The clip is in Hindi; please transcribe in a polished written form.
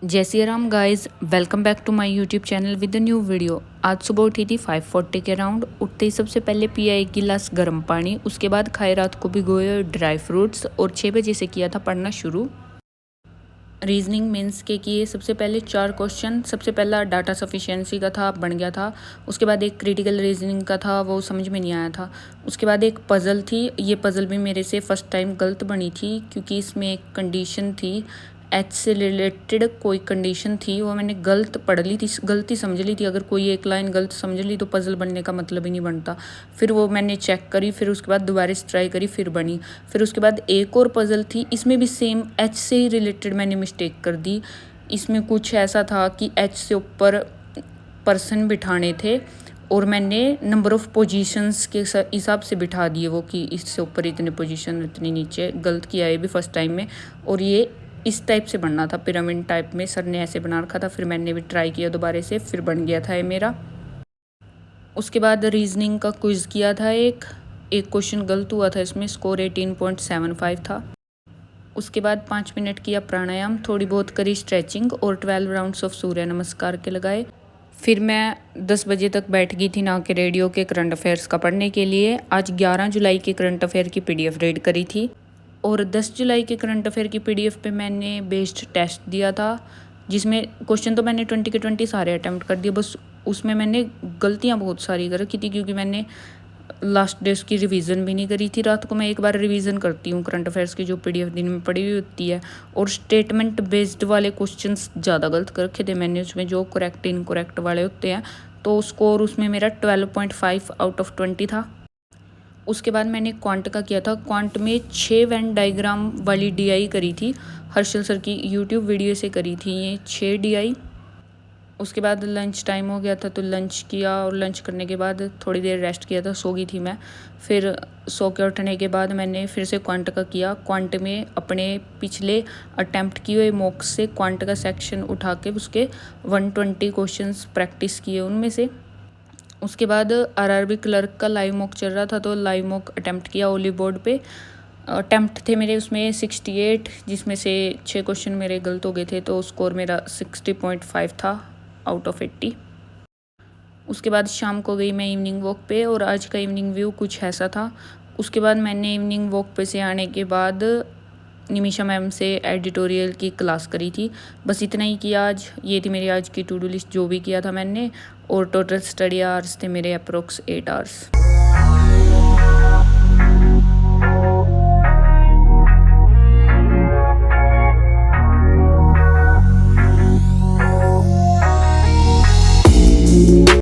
जय Siya Ram guys, welcome back to my YouTube channel with a new video. आज सुबह उठी थी 5:40 के अराउंड। उठते ही सबसे पहले पिया 1 गिलास गर्म पानी, उसके बाद खाए रात को भिगोए हुए ड्राई फ्रूट्स और 6 बजे से किया था पढ़ना शुरू। रीजनिंग मेंस के किए सबसे पहले 4 क्वेश्चन। सबसे पहला डाटा सफिशिएंसी का था, बन गया था। उसके बाद एक क्रिटिकल रीजनिंग का था, वो समझ में नहीं आया था। उसके बाद एक पज़ल थी, ये पज़ल भी मेरे से फर्स्ट टाइम गलत बनी थी क्योंकि इसमें एक कंडीशन थी, एच से रिलेटेड कोई कंडीशन थी, वो मैंने गलत पढ़ ली थी, गलती समझ ली थी। अगर कोई एक लाइन गलत समझ ली तो पज़ल बनने का मतलब ही नहीं बनता। फिर वो मैंने चेक करी, फिर उसके बाद दोबारा से ट्राई करी, फिर बनी। फिर उसके बाद एक और पज़ल थी, इसमें भी सेम एच से ही रिलेटेड मैंने मिस्टेक कर दी। इसमें कुछ ऐसा था कि एच से ऊपर पर्सन बिठाने थे और मैंने नंबर ऑफ़ पोजीशंस के हिसाब से बिठा दिए वो, कि इससे ऊपर इतने पोजीशन, इतनी नीचे। गलत किया ये भी फर्स्ट टाइम में। और ये इस टाइप से बनना था, पिरामिड टाइप में सर ने ऐसे बना रखा था। फिर मैंने भी ट्राई किया दोबारा से, फिर बन गया था ये मेरा। उसके बाद रीजनिंग का क्विज़ किया था, एक क्वेश्चन गलत हुआ था, इसमें स्कोर 18.75 था। उसके बाद 5 मिनट किया प्राणायाम, थोड़ी बहुत करी स्ट्रेचिंग और 12 राउंड्स ऑफ सूर्य नमस्कार के लगाए। फिर मैं 10 बजे तक बैठ गई थी ना के रेडियो के करंट अफेयर्स का पढ़ने के लिए। आज 11 जुलाई के करंट अफेयर की PDF रीड करी थी और 10 जुलाई के करंट अफेयर की PDF पे मैंने बेस्ड टेस्ट दिया था, जिसमें क्वेश्चन तो मैंने 20 के 20 सारे अटैम्प्ट कर दिए। बस उसमें मैंने गलतियाँ बहुत सारी कर रखी थी क्योंकि मैंने लास्ट डे उसकी रिवीजन भी नहीं करी थी। रात को मैं एक बार रिवीजन करती हूँ करंट अफेयर्स की, जो PDF दिन में पड़ी हुई होती है। और स्टेटमेंट बेस्ड वाले क्वेश्चंस ज़्यादा गलत कर रखे थे मैंने उसमें, जो करेक्ट इनकरेक्ट वाले होते हैं। तो स्कोर उसमें मेरा 12.5 आउट ऑफ 20 था। उसके बाद मैंने क्वांट का किया था। क्वांट में 6 वेन डायग्राम वाली DI करी थी, हर्षल सर की यूट्यूब वीडियो से करी थी ये 6 DI। उसके बाद लंच टाइम हो गया था तो लंच किया और लंच करने के बाद थोड़ी देर रेस्ट किया था, सो गई थी मैं। फिर सो के उठने के बाद मैंने फिर से क्वांट का किया। क्वांट में अपने पिछले अटैम्प्ट किए हुए मॉक्स से क्वांट का सेक्शन उठा के उसके 120 क्वेश्चंस प्रैक्टिस किए उनमें से। उसके बाद RRB क्लर्क का लाइव मॉक चल रहा था तो लाइव मॉक अटैम्प्ट किया ओली बोर्ड पे। अटैम्प्ट थे मेरे उसमें 68, जिसमें से 6 क्वेश्चन मेरे गलत हो गए थे, तो स्कोर मेरा 60.5 था आउट ऑफ 80। उसके बाद शाम को गई मैं इवनिंग वॉक पे और आज का इवनिंग व्यू कुछ ऐसा था। उसके बाद मैंने इवनिंग वॉक पे से आने के बाद निमिषा मैम से एडिटोरियल की क्लास करी थी। बस इतना ही किया आज। ये थी मेरी आज की टू डू लिस्ट, जो भी किया था मैंने। और टोटल स्टडी आवर्स थे मेरे अप्रोक्स 8 आवर्स।